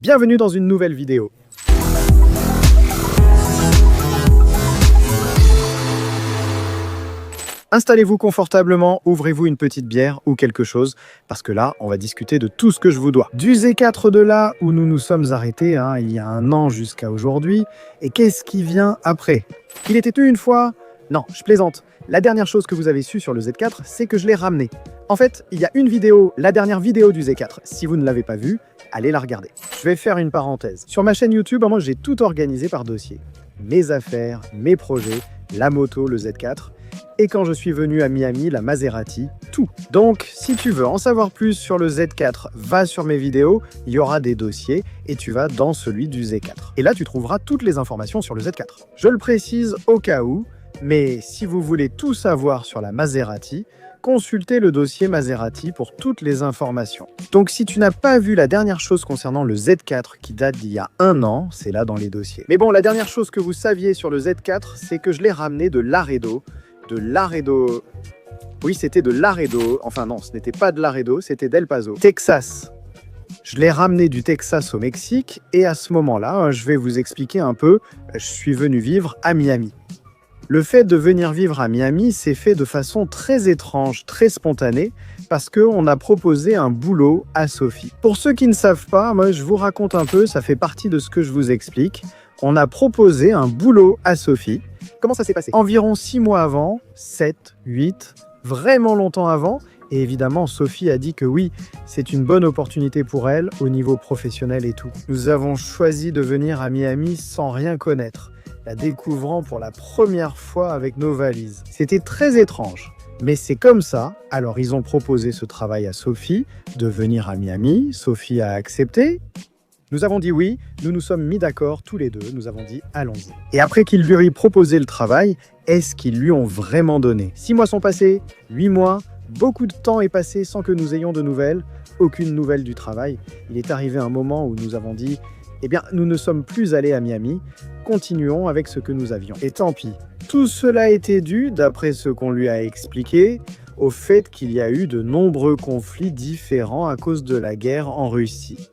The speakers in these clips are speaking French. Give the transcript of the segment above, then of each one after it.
Bienvenue dans une nouvelle vidéo. Installez-vous confortablement, ouvrez-vous une petite bière ou quelque chose, parce que là, on va discuter de tout ce que je vous dois. Du Z4 de là où nous nous sommes arrêtés, il y a un an jusqu'à aujourd'hui, et qu'est-ce qui vient après? Il était une fois... Non, je plaisante. La dernière chose que vous avez su sur le Z4, c'est que je l'ai ramené. En fait, il y a une vidéo, la dernière vidéo du Z4. Si vous ne l'avez pas vue, allez la regarder. Je vais faire une parenthèse. Sur ma chaîne YouTube, moi j'ai tout organisé par dossier. Mes affaires, mes projets, la moto, le Z4. Et quand je suis venu à Miami, la Maserati, tout. Donc, si tu veux en savoir plus sur le Z4, va sur mes vidéos, il y aura des dossiers et tu vas dans celui du Z4. Et là, tu trouveras toutes les informations sur le Z4. Je le précise au cas où, mais si vous voulez tout savoir sur la Maserati, consultez le dossier Maserati pour toutes les informations. Donc si tu n'as pas vu la dernière chose concernant le Z4 qui date d'il y a un an, c'est là dans les dossiers. Mais bon, la dernière chose que vous saviez sur le Z4, c'est que je l'ai ramené de Laredo. Oui, c'était de Laredo. Enfin non, ce n'était pas de Laredo, c'était d'El Paso, Texas. Je l'ai ramené du Texas au Mexique et à ce moment-là, je vais vous expliquer un peu, je suis venu vivre à Miami. Le fait de venir vivre à Miami s'est fait de façon très étrange, très spontanée, parce qu'on a proposé un boulot à Sophie. Pour ceux qui ne savent pas, moi je vous raconte un peu, ça fait partie de ce que je vous explique. On a proposé un boulot à Sophie. Comment ça s'est passé? Environ 6 mois avant, 7, 8, vraiment longtemps avant. Et évidemment, Sophie a dit que oui, c'est une bonne opportunité pour elle, au niveau professionnel et tout. Nous avons choisi de venir à Miami sans rien connaître, la découvrant pour la première fois avec nos valises. C'était très étrange, mais c'est comme ça. Alors ils ont proposé ce travail à Sophie, de venir à Miami. Sophie a accepté. Nous avons dit oui, nous nous sommes mis d'accord tous les deux, nous avons dit allons-y. Et après qu'ils lui aient proposé le travail, est-ce qu'ils lui ont vraiment donné? 6 mois sont passés, 8 mois, beaucoup de temps est passé sans que nous ayons de nouvelles, aucune nouvelle du travail. Il est arrivé un moment où nous avons dit eh bien, nous ne sommes plus allés à Miami, continuons avec ce que nous avions. Et tant pis. Tout cela était dû, d'après ce qu'on lui a expliqué, au fait qu'il y a eu de nombreux conflits différents à cause de la guerre en Russie.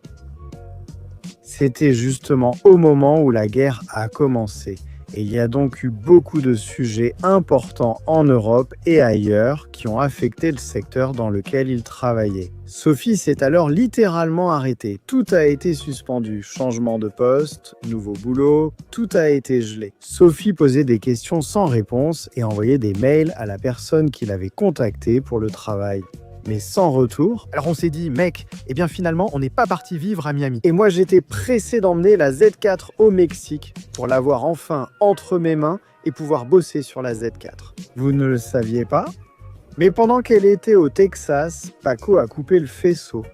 C'était justement au moment où la guerre a commencé. Et il y a donc eu beaucoup de sujets importants en Europe et ailleurs qui ont affecté le secteur dans lequel il travaillait. Sophie s'est alors littéralement arrêtée. Tout a été suspendu. Changement de poste, nouveau boulot, tout a été gelé. Sophie posait des questions sans réponse et envoyait des mails à la personne qui l'avait contactée pour le travail. Mais sans retour. Alors on s'est dit, mec, eh bien finalement, on n'est pas parti vivre à Miami. Et moi, j'étais pressé d'emmener la Z4 au Mexique pour l'avoir enfin entre mes mains et pouvoir bosser sur la Z4. Vous ne le saviez pas? Mais pendant qu'elle était au Texas, Paco a coupé le faisceau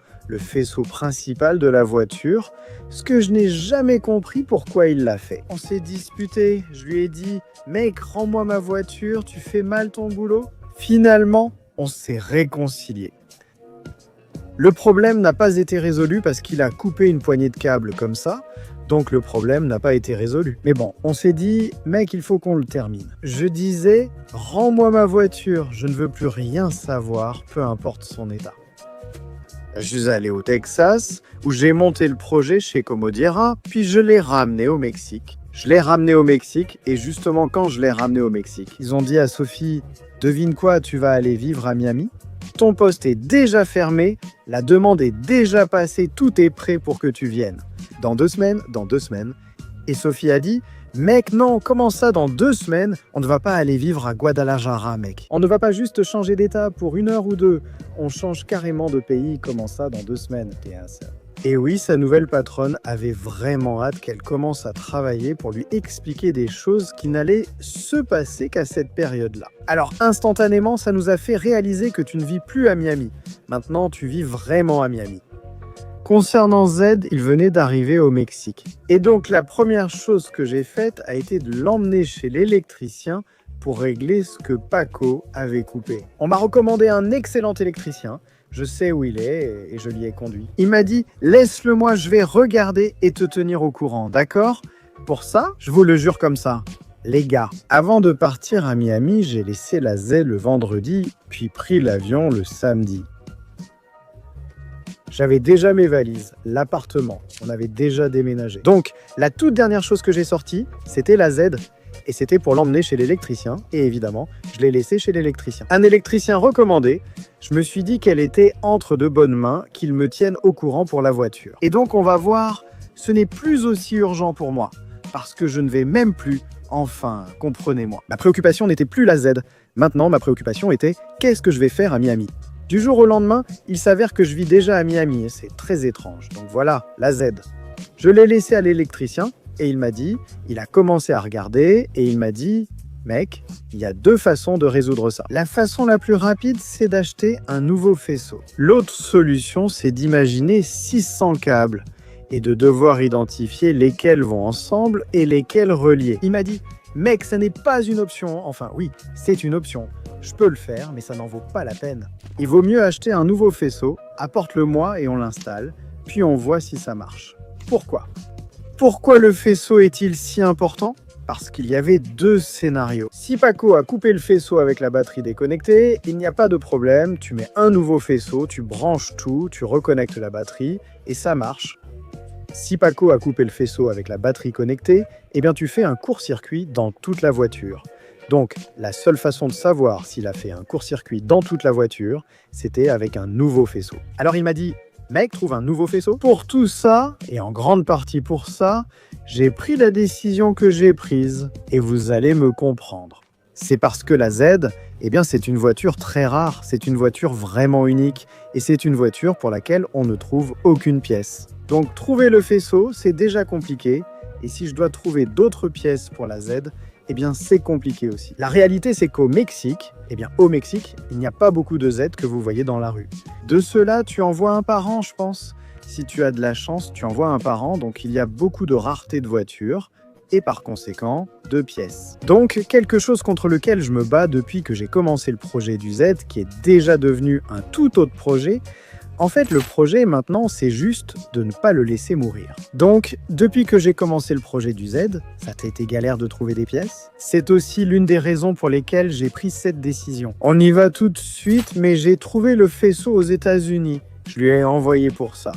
principal de la voiture, ce que je n'ai jamais compris pourquoi il l'a fait. On s'est disputé, je lui ai dit, mec, rends-moi ma voiture, tu fais mal ton boulot. Finalement, on s'est réconciliés. Le problème n'a pas été résolu parce qu'il a coupé une poignée de câbles comme ça, donc le problème n'a pas été résolu. Mais bon, on s'est dit, mec, il faut qu'on le termine. Je disais, rends-moi ma voiture, je ne veux plus rien savoir, peu importe son état. Je suis allé au Texas, où j'ai monté le projet chez Comodiera, puis je l'ai ramené au Mexique. Et justement, quand je l'ai ramené au Mexique, ils ont dit à Sophie, devine quoi, tu vas aller vivre à Miami? Ton poste est déjà fermé, la demande est déjà passée, tout est prêt pour que tu viennes. Dans 2 semaines. Et Sophie a dit, mec, non, comment ça, dans 2 semaines? On ne va pas aller vivre à Guadalajara, mec. On ne va pas juste changer d'état pour 1 heure ou 2. On change carrément de pays, comment ça, dans 2 semaines? Et oui, sa nouvelle patronne avait vraiment hâte qu'elle commence à travailler pour lui expliquer des choses qui n'allaient se passer qu'à cette période-là. Alors instantanément, ça nous a fait réaliser que tu ne vis plus à Miami. Maintenant, tu vis vraiment à Miami. Concernant Z, il venait d'arriver au Mexique. Et donc la première chose que j'ai faite a été de l'emmener chez l'électricien pour régler ce que Paco avait coupé. On m'a recommandé un excellent électricien. Je sais où il est et je l'y ai conduit. Il m'a dit « Laisse-le moi, je vais regarder et te tenir au courant, d'accord ?» Pour ça, je vous le jure comme ça. Les gars, avant de partir à Miami, j'ai laissé la Z le vendredi, puis pris l'avion le samedi. J'avais déjà mes valises, l'appartement, on avait déjà déménagé. Donc, la toute dernière chose que j'ai sortie, c'était la Z. Et c'était pour l'emmener chez l'électricien. Et évidemment, je l'ai laissée chez l'électricien. Un électricien recommandé. Je me suis dit qu'elle était entre de bonnes mains, qu'il me tienne au courant pour la voiture. Et donc, on va voir, ce n'est plus aussi urgent pour moi. Parce que je ne vais même plus, enfin, comprenez-moi. Ma préoccupation n'était plus la Z. Maintenant, ma préoccupation était, qu'est-ce que je vais faire à Miami ? Du jour au lendemain, il s'avère que je vis déjà à Miami. Et c'est très étrange. Donc voilà, la Z. Je l'ai laissée à l'électricien. Et il m'a dit, il a commencé à regarder et il m'a dit, mec, il y a 2 façons de résoudre ça. La façon la plus rapide, c'est d'acheter un nouveau faisceau. L'autre solution, c'est d'imaginer 600 câbles et de devoir identifier lesquels vont ensemble et lesquels relier. Il m'a dit, mec, ça n'est pas une option. Enfin oui, c'est une option. Je peux le faire, mais ça n'en vaut pas la peine. Il vaut mieux acheter un nouveau faisceau, apporte-le-moi et on l'installe, puis on voit si ça marche. Pourquoi ? Pourquoi le faisceau est-il si important ? Parce qu'il y avait 2 scénarios. Si Paco a coupé le faisceau avec la batterie déconnectée, il n'y a pas de problème, tu mets un nouveau faisceau, tu branches tout, tu reconnectes la batterie et ça marche. Si Paco a coupé le faisceau avec la batterie connectée, eh bien tu fais un court-circuit dans toute la voiture. Donc, la seule façon de savoir s'il a fait un court-circuit dans toute la voiture, c'était avec un nouveau faisceau. Alors il m'a dit, mec, trouve un nouveau faisceau. Pour tout ça, et en grande partie pour ça, j'ai pris la décision que j'ai prise, et vous allez me comprendre. C'est parce que la Z, eh bien c'est une voiture très rare, c'est une voiture vraiment unique, et c'est une voiture pour laquelle on ne trouve aucune pièce. Donc trouver le faisceau, c'est déjà compliqué, et si je dois trouver d'autres pièces pour la Z, eh bien c'est compliqué aussi. La réalité, c'est qu'au Mexique, au Mexique, il n'y a pas beaucoup de Z que vous voyez dans la rue. De ceux-là, tu en vois un par an, je pense. Si tu as de la chance, tu en vois un par an, donc il y a beaucoup de rareté de voitures, et par conséquent, de pièces. Donc, quelque chose contre lequel je me bats depuis que j'ai commencé le projet du Z, qui est déjà devenu un tout autre projet. En fait, le projet, maintenant, c'est juste de ne pas le laisser mourir. Donc, depuis que j'ai commencé le projet du Z, ça t'a été galère de trouver des pièces. C'est aussi l'une des raisons pour lesquelles j'ai pris cette décision. On y va tout de suite, mais j'ai trouvé le faisceau aux États-Unis. Je lui ai envoyé pour ça.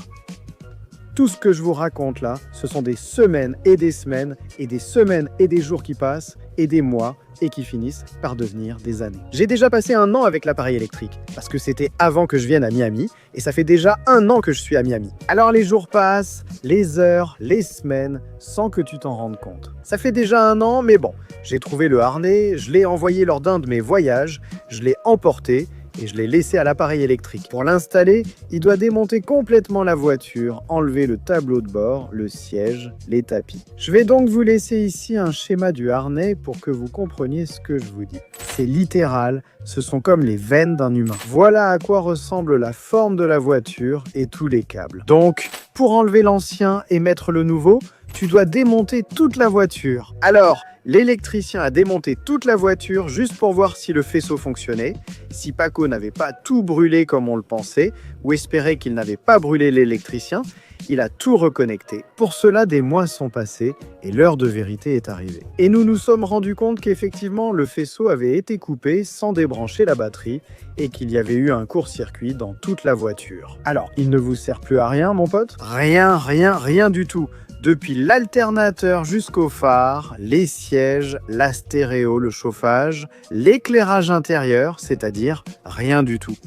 Tout ce que je vous raconte là, ce sont des semaines et des semaines, et des semaines et des jours qui passent, et des mois, et qui finissent par devenir des années. J'ai déjà passé 1 an avec l'appareil électrique, parce que c'était avant que je vienne à Miami, et ça fait déjà 1 an que je suis à Miami. Alors les jours passent, les heures, les semaines, sans que tu t'en rendes compte. Ça fait déjà 1 an, mais bon, j'ai trouvé le harnais, je l'ai envoyé lors d'un de mes voyages, je l'ai emporté, et je l'ai laissé à l'appareil électrique. Pour l'installer, il doit démonter complètement la voiture, enlever le tableau de bord, le siège, les tapis. Je vais donc vous laisser ici un schéma du harnais pour que vous compreniez ce que je vous dis. C'est littéral, ce sont comme les veines d'un humain. Voilà à quoi ressemble la forme de la voiture et tous les câbles. Donc, pour enlever l'ancien et mettre le nouveau, tu dois démonter toute la voiture. Alors, l'électricien a démonté toute la voiture juste pour voir si le faisceau fonctionnait, si Paco n'avait pas tout brûlé comme on le pensait, ou espérait qu'il n'avait pas brûlé l'électricien, il a tout reconnecté. Pour cela, des mois sont passés et l'heure de vérité est arrivée. Et nous nous sommes rendus compte qu'effectivement, le faisceau avait été coupé sans débrancher la batterie et qu'il y avait eu un court-circuit dans toute la voiture. Alors, il ne vous sert plus à rien, mon pote ? Rien du tout. Depuis l'alternateur jusqu'au phare, les sièges, la stéréo, le chauffage, l'éclairage intérieur, c'est-à-dire rien du tout.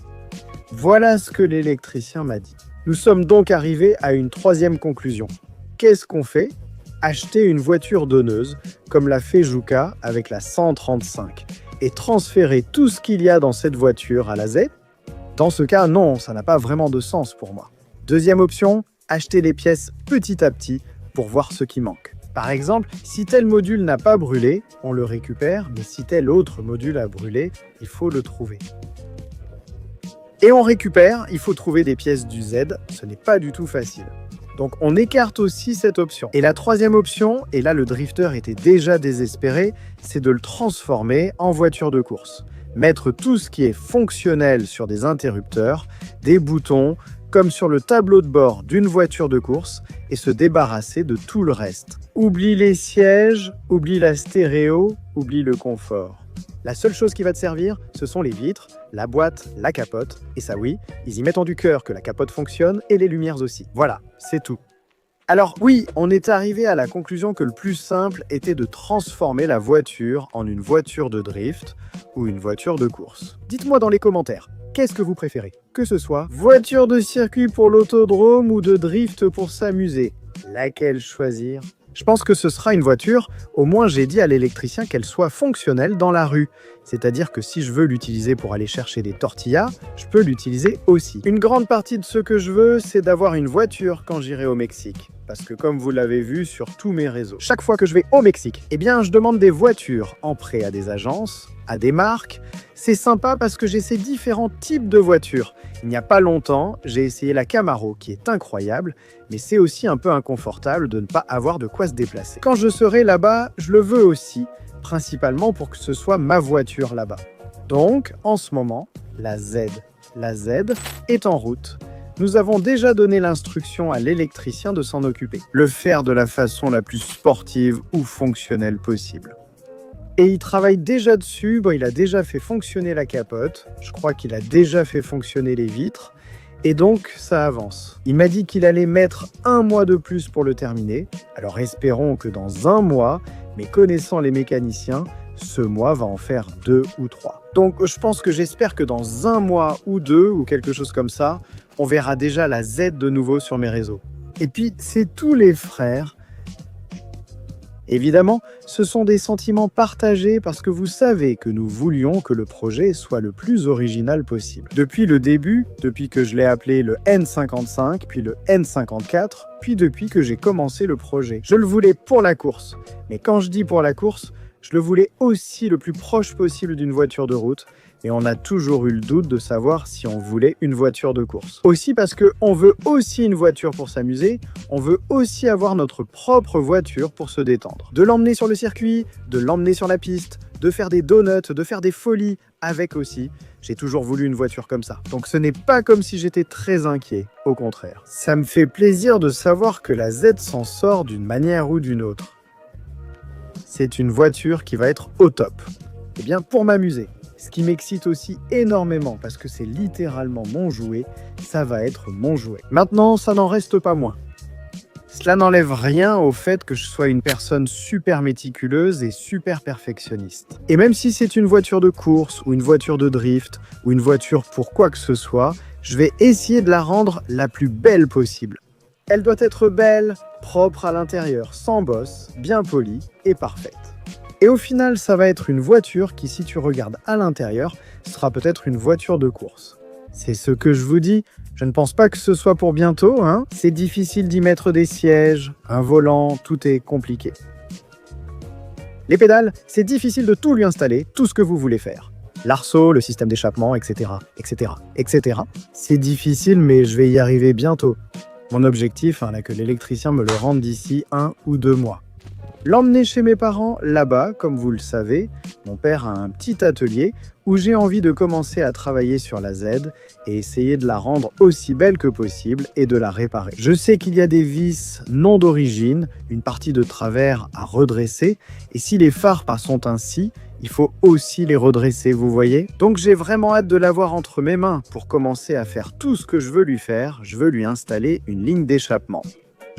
Voilà ce que l'électricien m'a dit. Nous sommes donc arrivés à une 3e conclusion. Qu'est-ce qu'on fait ? Acheter une voiture donneuse, comme l'a fait Juka avec la 135, et transférer tout ce qu'il y a dans cette voiture à la Z ? Dans ce cas, non, ça n'a pas vraiment de sens pour moi. 2e option, acheter les pièces petit à petit, pour voir ce qui manque. Par exemple, si tel module n'a pas brûlé, on le récupère, mais si tel autre module a brûlé, il faut le trouver. Et on récupère, il faut trouver des pièces du Z, ce n'est pas du tout facile. Donc on écarte aussi cette option. Et la 3e option, et là le drifter était déjà désespéré, c'est de le transformer en voiture de course. Mettre tout ce qui est fonctionnel sur des interrupteurs, des boutons, comme sur le tableau de bord d'une voiture de course, et se débarrasser de tout le reste. Oublie les sièges, oublie la stéréo, oublie le confort. La seule chose qui va te servir, ce sont les vitres, la boîte, la capote. Et ça oui, ils y mettent en du cœur que la capote fonctionne et les lumières aussi. Voilà, c'est tout. Alors oui, on est arrivé à la conclusion que le plus simple était de transformer la voiture en une voiture de drift ou une voiture de course. Dites-moi dans les commentaires, qu'est-ce que vous préférez? Que ce soit voiture de circuit pour l'autodrome ou de drift pour s'amuser. Laquelle choisir? Je pense que ce sera une voiture, au moins j'ai dit à l'électricien qu'elle soit fonctionnelle dans la rue. C'est-à-dire que si je veux l'utiliser pour aller chercher des tortillas, je peux l'utiliser aussi. Une grande partie de ce que je veux, c'est d'avoir une voiture quand j'irai au Mexique. Parce que comme vous l'avez vu sur tous mes réseaux, chaque fois que je vais au Mexique, eh bien je demande des voitures en prêt à des agences, à des marques. C'est sympa parce que j'ai ces différents types de voitures. Il n'y a pas longtemps, j'ai essayé la Camaro qui est incroyable, mais c'est aussi un peu inconfortable de ne pas avoir de quoi se déplacer. Quand je serai là-bas, je le veux aussi, principalement pour que ce soit ma voiture là-bas. Donc, en ce moment, la Z est en route. Nous avons déjà donné l'instruction à l'électricien de s'en occuper. Le faire de la façon la plus sportive ou fonctionnelle possible. Et il travaille déjà dessus, il a déjà fait fonctionner la capote, je crois qu'il a déjà fait fonctionner les vitres, et donc ça avance. Il m'a dit qu'il allait mettre 1 mois de plus pour le terminer, alors espérons que dans 1 mois, mais connaissant les mécaniciens, ce mois va en faire 2 ou 3. Donc j'espère que dans 1 mois ou 2, ou quelque chose comme ça, on verra déjà la Z de nouveau sur mes réseaux. Et puis, c'est tous les frères. Évidemment, ce sont des sentiments partagés parce que vous savez que nous voulions que le projet soit le plus original possible. Depuis le début, depuis que je l'ai appelé le N55, puis le N54, puis depuis que j'ai commencé le projet. Je le voulais pour la course. Mais quand je dis pour la course, je le voulais aussi le plus proche possible d'une voiture de route. Et on a toujours eu le doute de savoir si on voulait une voiture de course. Aussi parce qu'on veut aussi une voiture pour s'amuser, on veut aussi avoir notre propre voiture pour se détendre. De l'emmener sur le circuit, de l'emmener sur la piste, de faire des donuts, de faire des folies avec aussi. J'ai toujours voulu une voiture comme ça. Donc ce n'est pas comme si j'étais très inquiet, au contraire. Ça me fait plaisir de savoir que la Z s'en sort d'une manière ou d'une autre. C'est une voiture qui va être au top. Eh bien, pour m'amuser. Ce qui m'excite aussi énormément, parce que c'est littéralement mon jouet, ça va être mon jouet. Maintenant, ça n'en reste pas moins. Cela n'enlève rien au fait que je sois une personne super méticuleuse et super perfectionniste. Et même si c'est une voiture de course, ou une voiture de drift, ou une voiture pour quoi que ce soit, je vais essayer de la rendre la plus belle possible. Elle doit être belle, propre à l'intérieur, sans bosse, bien polie et parfaite. Et au final, ça va être une voiture qui, si tu regardes à l'intérieur, sera peut-être une voiture de course. C'est ce que je vous dis, je ne pense pas que ce soit pour bientôt, hein. C'est difficile d'y mettre des sièges, un volant, tout est compliqué. Les pédales, c'est difficile de tout lui installer, tout ce que vous voulez faire. L'arceau, le système d'échappement, etc., etc., etc. C'est difficile, mais je vais y arriver bientôt. Mon objectif, là, que l'électricien me le rende d'ici 1 ou 2 mois. L'emmener chez mes parents, là-bas, comme vous le savez, mon père a un petit atelier où j'ai envie de commencer à travailler sur la Z et essayer de la rendre aussi belle que possible et de la réparer. Je sais qu'il y a des vis non d'origine, une partie de travers à redresser, et si les phares sont ainsi, il faut aussi les redresser, vous voyez? Donc j'ai vraiment hâte de l'avoir entre mes mains pour commencer à faire tout ce que je veux lui faire. Je veux lui installer une ligne d'échappement.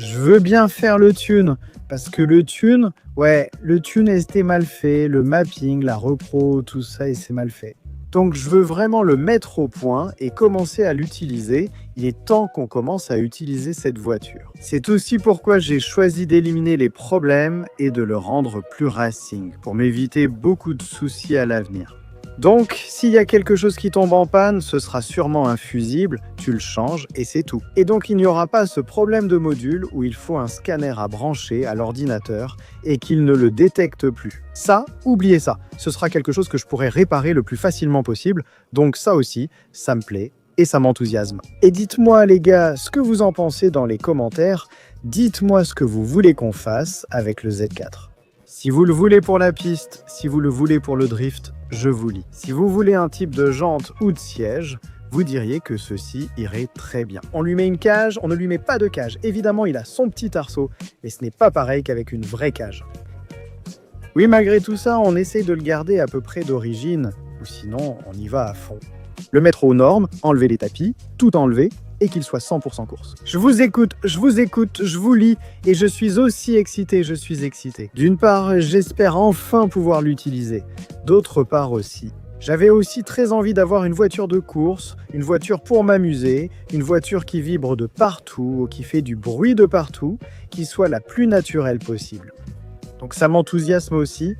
Je veux bien faire le tune, parce que le tune était mal fait, le mapping, la repro, tout ça, et c'est mal fait. Donc je veux vraiment le mettre au point et commencer à l'utiliser. Il est temps qu'on commence à utiliser cette voiture. C'est aussi pourquoi j'ai choisi d'éliminer les problèmes et de le rendre plus racing, pour m'éviter beaucoup de soucis à l'avenir. Donc, s'il y a quelque chose qui tombe en panne, ce sera sûrement un fusible, tu le changes et c'est tout. Et donc, il n'y aura pas ce problème de module où il faut un scanner à brancher à l'ordinateur et qu'il ne le détecte plus. Ça, oubliez ça. Ce sera quelque chose que je pourrai réparer le plus facilement possible. Donc ça aussi, ça me plaît et ça m'enthousiasme. Et dites-moi les gars, ce que vous en pensez dans les commentaires. Dites-moi ce que vous voulez qu'on fasse avec le Z4. Si vous le voulez pour la piste, si vous le voulez pour le drift, je vous lis. Si vous voulez un type de jante ou de siège, vous diriez que ceci irait très bien. On lui met une cage, on ne lui met pas de cage. Évidemment, il a son petit arceau, mais ce n'est pas pareil qu'avec une vraie cage. Oui, malgré tout ça, on essaye de le garder à peu près d'origine, ou sinon on y va à fond. Le mettre aux normes, enlever les tapis, tout enlever, et qu'il soit 100% course. Je vous écoute, je vous lis, et je suis aussi excité, je suis excité. D'une part, j'espère enfin pouvoir l'utiliser. D'autre part aussi, j'avais aussi très envie d'avoir une voiture de course, une voiture pour m'amuser, une voiture qui vibre de partout, qui fait du bruit de partout, qui soit la plus naturelle possible. Donc ça m'enthousiasme aussi.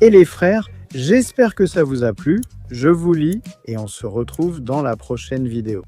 Et les frères, j'espère que ça vous a plu. Je vous lis et on se retrouve dans la prochaine vidéo.